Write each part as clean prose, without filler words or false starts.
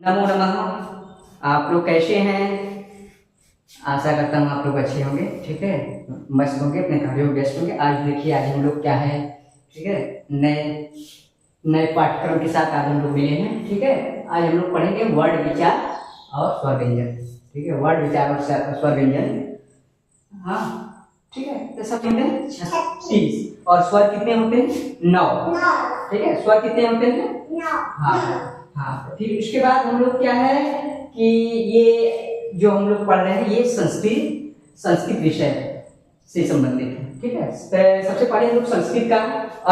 नमो नमः। आप लोग कैसे हैं? आशा करता हूँ आप लोग अच्छे होंगे, ठीक है, मस्त होंगे, अपने कार्यों में व्यस्त होंगे। आज देखिए, आज हम लोग क्या है, ठीक है, नए नए पाठ्यक्रम के साथ आज हम लोग मिले हैं, ठीक है। आज हम लोग पढ़ेंगे वर्ड विचार और स्वर व्यंजन, ठीक है, वर्ड विचार और स्वर व्यंजन। हाँ, ठीक है। तो सब कितने हैं? 36। और स्वर कितने होते हैं? 9। ठीक है, स्वर कितने होते हैं? 9। हाँ हाँ। फिर उसके बाद हम लोग क्या है कि ये जो हम लोग पढ़ रहे हैं ये संस्कृत विषय से संबंधित है, ठीक है। सबसे पहले हम लोग संस्कृत का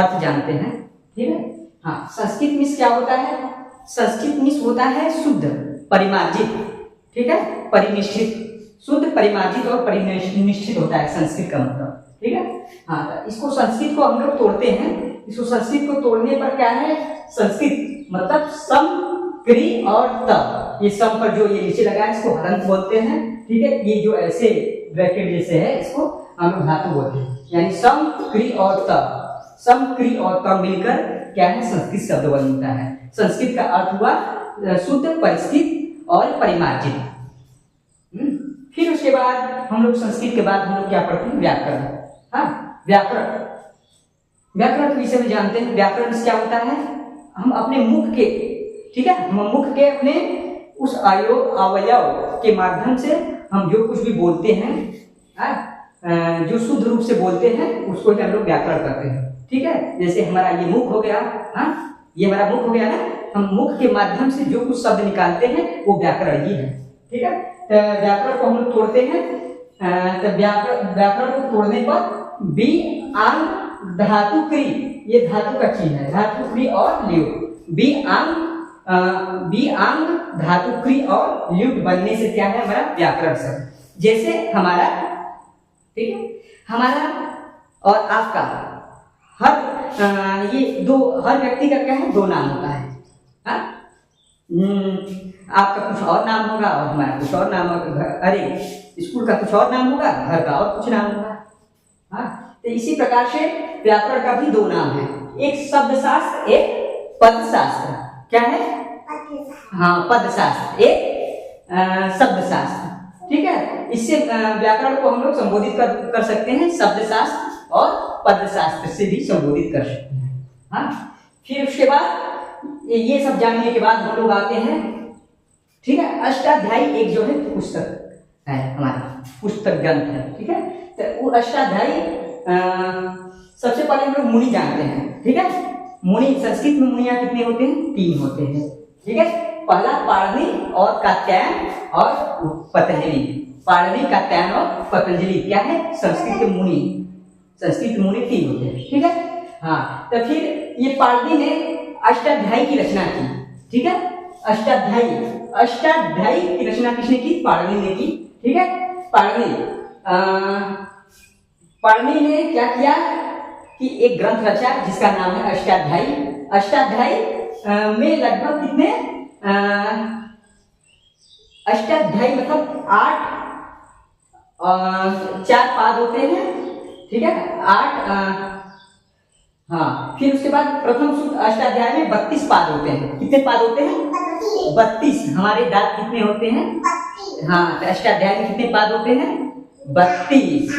अर्थ जानते हैं, ठीक है। हाँ, संस्कृत मीन्स क्या होता है? संस्कृत मीन्स होता है शुद्ध, परिमार्जित, ठीक है, परिनिष्ठित। शुद्ध, परिमार्जित और परिनिष्ठित होता है संस्कृत का मतलब, ठीक है। हाँ, तो इसको संस्कृत को हम लोग तोड़ते हैं। इसको संस्कृत को तोड़ने पर क्या है, संस्कृत मतलब सम, क्रि और त। ये सम पर जो ये नीचे लगा है इसको हलंत बोलते हैं, ठीक है। ये जो ऐसे ब्रैकेट जैसे है इसको हम लोग धातु बोलते हैं, यानी सम, क्रि और त। सम, क्रि और त मिलकर क्या है, संस्कृत शब्द बनता है। संस्कृत का अर्थ हुआ शुद्ध, परिस्थित और परिमार्जित। फिर उसके बाद हम लोग संस्कृत के बाद हम लोग क्या पढ़ते हैं? व्याकरण। हाँ, व्याकरण के विषय में जानते हैं। व्याकरण क्या होता है? हम अपने मुख के, ठीक है, हम मुख के अपने उस अवयव के माध्यम से हम जो कुछ भी बोलते हैं, जो शुद्ध रूप से बोलते हैं उसको ही हम लोग व्याकरण करते हैं, ठीक है। जैसे हमारा ये मुख हो गया, हाँ, ये हमारा मुख हो गया ना, हम मुख के माध्यम से जो कुछ शब्द निकालते हैं वो व्याकरण ही है, ठीक है। व्याकरण को हम लोग तोड़ते हैं। तो व्याकरण को तोड़ने पर बी, आंग, धातु, क्रि, ये धातु का चिन्ह है, धातु, क्रि और ल्युट। बी आंग, धातु, क्रि और ल्युट बनने से क्या है हमारा व्याकरण शब्द। जैसे हमारा, ठीक है, हमारा और आपका हर ये दो, हर व्यक्ति का क्या है, दो नाम होता है। हाँ, आपका कुछ और नाम होगा और हमारा कुछ और नाम होगा। अरे, स्कूल का कुछ और नाम होगा, घर का और कुछ नाम होगा। हाँ, तो इसी प्रकार से व्याकरण का भी दो नाम है, एक शब्दशास्त्र, एक पदशास्त्र। क्या है? हाँ, पदशास्त्र, एक शब्दशास्त्र, ठीक है। इससे व्याकरण को हम लोग संबोधित कर सकते हैं, शब्दशास्त्र और पदशास्त्र से भी संबोधित कर सकते हैं। हाँ, फिर उसके बाद ये सब जानने के बाद हम लोग आते हैं, ठीक है, अष्टाध्यायी एक जो है पुस्तक है, हमारा पुस्तक ग्रंथ है, ठीक है। तो वो अष्टाध्यायी सबसे पहले हम लोग मुनि जानते हैं, ठीक है। मुनि, संस्कृत में मुनिया कितने होते हैं? 3 होते हैं, ठीक है। पहला पाणिनि और कात्यायन और पतंजलि। पाणिनि, कात्यायन और पतंजलि क्या है? संस्कृत के मुनि। संस्कृत मुनि 3 होते हैं, ठीक है। हाँ, तो फिर ये पाणिनि ने अष्टाध्यायी की रचना की, ठीक है। अष्टाध्यायी की रचना किसने की? पाणिनि ने की, ठीक है। पाणिनि ने क्या किया कि एक ग्रंथ रचा जिसका नाम है अष्टाध्यायी। अष्टाध्यायी में लगभग कितने, अष्टाध्यायी मतलब 8 4 पाद होते हैं, ठीक है, 8। हाँ, फिर उसके बाद प्रथम सूत्र अष्टाध्याय में 32 पाद होते हैं। कितने पाद होते हैं? 32। हमारे दांत कितने होते हैं? 32। हाँ, तो अष्टाध्याय में कितने पाद होते हैं? 32।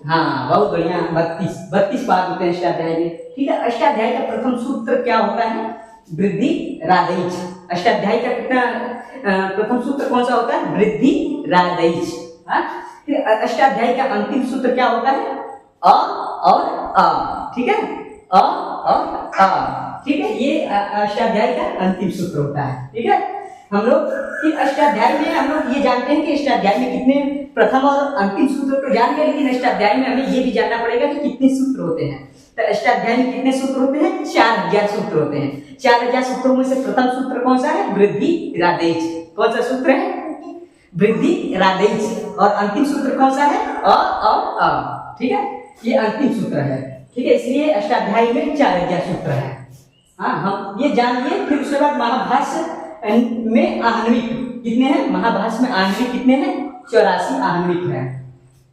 हाँ, बहुत बढ़िया, 32 पाद होते हैं अष्टाध्याय में, ठीक है। अष्टाध्याय का प्रथम सूत्र क्या होता है? वृद्धि राधैच। अष्टाध्याय का कितना प्रथम सूत्र कौन सा होता है? वृद्धि राधैच। हाँ, फिर अष्टाध्याय का अंतिम सूत्र क्या होता है? अ और अ, ठीक है, अ और अ, ठीक है। ये अष्टाध्याय का अंतिम सूत्र होता है, ठीक है। हम लोग फिर अष्टाध्याय में हम लोग ये जानते हैं कि अष्टाध्याय में कितने प्रथम और अंतिम सूत्र तो जान गए, लेकिन अष्टाध्याय में हमें ये भी जानना पड़ेगा कि कितने सूत्र होते हैं। तो अष्टाध्याय में कितने सूत्र होते हैं? 4000 सूत्र होते हैं। 4000 सूत्रों में से प्रथम सूत्र कौन सा है? वृद्धि राधैच। कौन सा सूत्र है? वृद्धि राधैच। और अंतिम सूत्र कौन सा है? अ और अ, ठीक है, ये अंतिम सूत्र है, ठीक है। इसलिए अष्टाध्यायी में 4000 सूत्र है। हाँ, हम ये जानिए। फिर उसके बाद महाभाष्य में आहन्विक कितने हैं? महाभाष्य में आहन्विक कितने हैं? 84 आहन्विक है।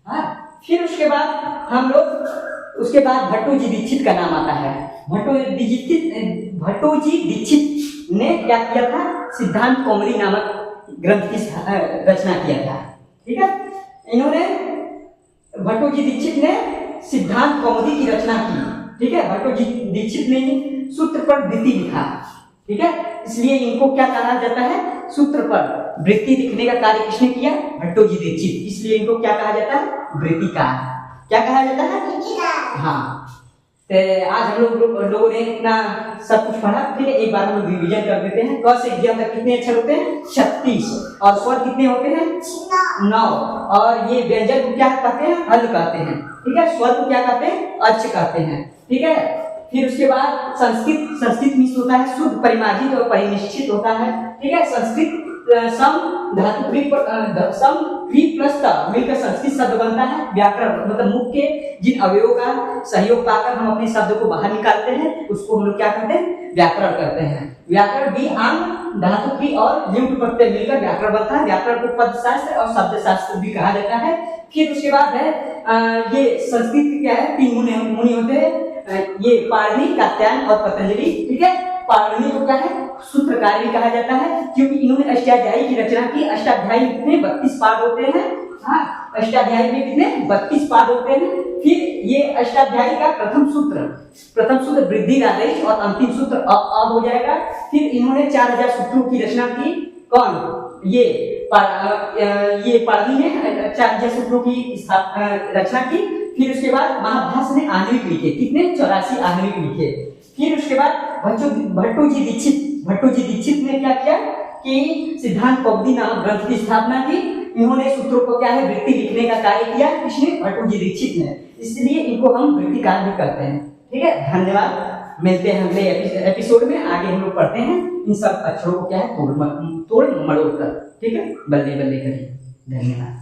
हाँ, फिर उसके बाद हम लोग, उसके बाद भट्टोजी दीक्षित का नाम आता है। भट्टोजी दीक्षित ने क्या किया था, सिद्धांत कौमुदी नामक ग्रंथ की रचना किया था। ठीक है, इन्होंने भट्टोजी दीक्षित ने सिद्धांत कौमुदी की रचना की। ठीक है, भट्टोजी दीक्षित ने सूत्र पर वृत्ति लिखा। ठीक है, इसलिए इनको क्या कहा जाता है, सूत्र पर वृत्ति लिखने का कार्य किसने किया, भट्टोजी दीक्षित, इसलिए इनको क्या कहा जाता है, वृत्तिकार। क्या कहा जाता है, वृत्तिकार। हाँ, तो आज हम लोगों ने इतना सब कुछ पढ़ा। ठीक है, एक बार हम लोग रिवीजन कर देते हैं। क से ज्ञ तक कितने अक्षर होते हैं, 36, और स्वर कितने होते हैं, 9, और ये व्यंजन को क्या कहते हैं, हल कहते हैं। ठीक है, स्वर को क्या कहते हैं, अर्च कहते हैं। ठीक है, फिर उसके बाद संस्कृत मिश्र होता है, शुद्ध परिमार्जित और परिनिश्चित होता है। ठीक है, संस्कृत सम धातु सम क्री प्लस ता मिलकर संस्कृत शब्द बनता है। व्याकरण मतलब मुख के जिन अवयवों का सहयोग पाकर हम अपने शब्द को बाहर निकालते हैं, उसको हम लोग क्या कहते हैं, व्याकरण करते हैं। व्याकरण भी अंग धातु क्री और लिंग प्रत्यय मिलकर व्याकरण बनता है। व्याकरण को पद शास्त्र और शब्द शास्त्र भी कहा जाता है। फिर उसके बाद है ये संस्कृत के क्या है, 3 मुनि होते हैं, ये पाणिनि, कात्यायन और पतंजलि। ठीक है, पाणिनि को क्या है, सूत्रकार भी कहा जाता है, क्योंकि इन्होंने अष्टाध्यायी की रचना की। अष्टाध्यायी कितने 32 पाद होते हैं। हाँ, अष्टाध्यायी में कितने 32 पाद होते हैं। फिर ये अष्टाध्यायी का प्रथम सूत्र वृद्धि आदेश और अंतिम सूत्र अब हो जाएगा। फिर इन्होंने 4000 सूत्रों की रचना की। कौन, ये पाणिनि ने 4000 सूत्रों की रचना की। फिर उसके बाद महाभाष्य ने आणविक लिखे, कितने 84 आणविक लिखे। फिर उसके बाद भट्टोजी दीक्षित ने क्या किया कि सिद्धांत कौमुदी नामक ग्रंथ की स्थापना की। इन्होंने सूत्रों को क्या है, वृत्ति लिखने का कार्य किया। किसने, भट्टोजी दीक्षित ने, इसलिए इनको हम वृत्तिकार भी करते हैं। ठीक है, धन्यवाद। मिलते हैं अगले एपिसोड में। आगे हम लोग पढ़ते हैं इन सब अक्षरों को क्या है, तोड़ मड़ोड़ कर। ठीक है, बल्ले बल्ले करिए। धन्यवाद।